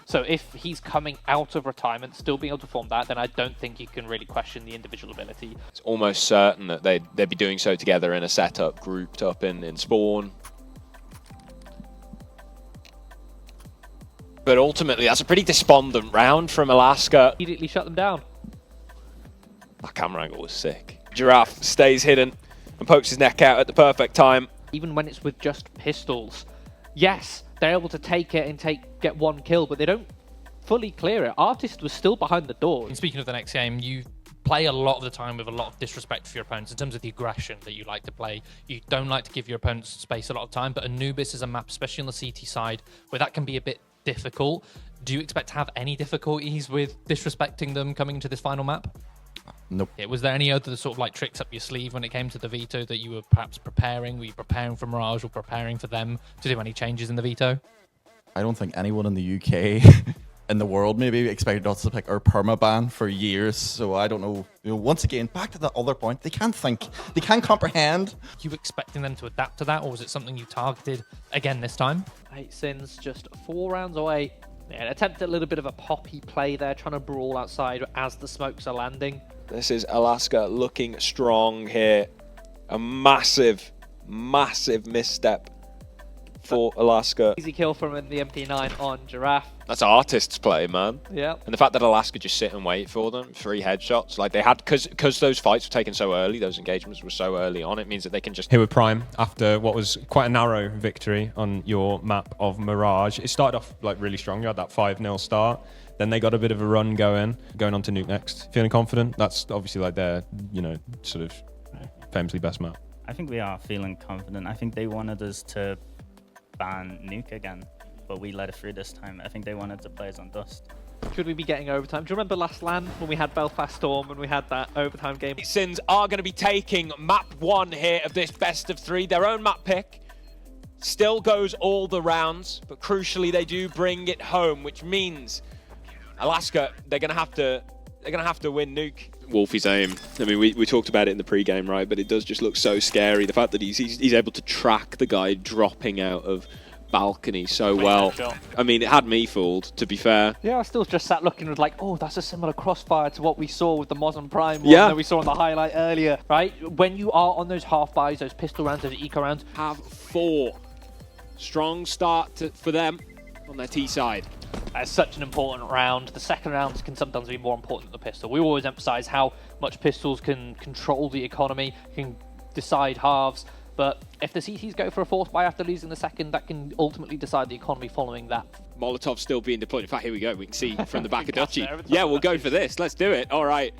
So if he's coming out of retirement, still being able to perform that, then I don't think you can really question the individual ability. It's almost certain that they'd be doing so together in a setup, grouped up in spawn. But ultimately, that's a pretty despondent round from Alaska. Immediately shut them down. That camera angle was sick. Giraffe stays hidden and pokes his neck out at the perfect time. Even when it's with just pistols, yes, they're able to take it and get one kill, but they don't fully clear it. Artist was still behind the door. And speaking of the next game, you play a lot of the time with a lot of disrespect for your opponents in terms of the aggression that you like to play. You don't like to give your opponents space a lot of time, but Anubis is a map, especially on the CT side, where that can be a bit difficult. Do you expect to have any difficulties with disrespecting them coming into this final map? Nope. Was there any other sort of like tricks up your sleeve when it came to the veto that you were perhaps preparing? Were you preparing for Mirage or preparing for them to do any changes in the veto? I don't think anyone in the UK in the world maybe expected us to pick our permaban for years. So I don't know. Once again, back to that other point, they can't think, they can't comprehend. You expecting them to adapt to that, or was it something you targeted again this time? 8 Sins just 4 rounds away. Yeah, attempted a little bit of a poppy play there, trying to brawl outside as the smokes are landing. This is Alaska looking strong here. A massive, massive misstep for Alaska. Easy kill from the MP9 on Giraffe. That's artist's play, man. Yeah. And the fact that Alaska just sit and wait for them, 3 headshots, like they had, because those fights were taken so early, those engagements were so early on, it means that they can just... Here with Prime, after what was quite a narrow victory on your map of Mirage, it started off like really strong. You had that 5-0 start. Then they got a bit of a run going on to Nuke next. Feeling confident? That's obviously like their, sort of famously best map. I think we are feeling confident. I think they wanted us to ban Nuke again, but we let it through this time. I think they wanted to play us on Dust. Should we be getting overtime? Do you remember last LAN when we had Belfast Storm and we had that overtime game? Sins are going to be taking map 1 here of this best of 3. Their own map pick still goes all the rounds, but crucially they do bring it home, which means Alaska, they're going to have to win Nuke. Wolfie's aim. I mean, we talked about it in the pre-game, right? But it does just look so scary. The fact that he's able to track the guy dropping out of balcony so well. I mean, it had me fooled, to be fair. Yeah, I still just sat looking and was like, oh, that's a similar crossfire to what we saw with the Moz and Prime one that we saw on the highlight earlier, right? When you are on those half buys, those pistol rounds, those eco rounds. Have 4. Strong start for them on their T side. That's such an important round. The second rounds can sometimes be more important than the pistol. We always emphasize how much pistols can control the economy, can decide halves. But if the CTs go for a force buy after losing the second, that can ultimately decide the economy following that. Molotov still being deployed. In fact, here we go. We can see from the back of Dutchy. Yeah, we'll go for this. Let's do it. All right.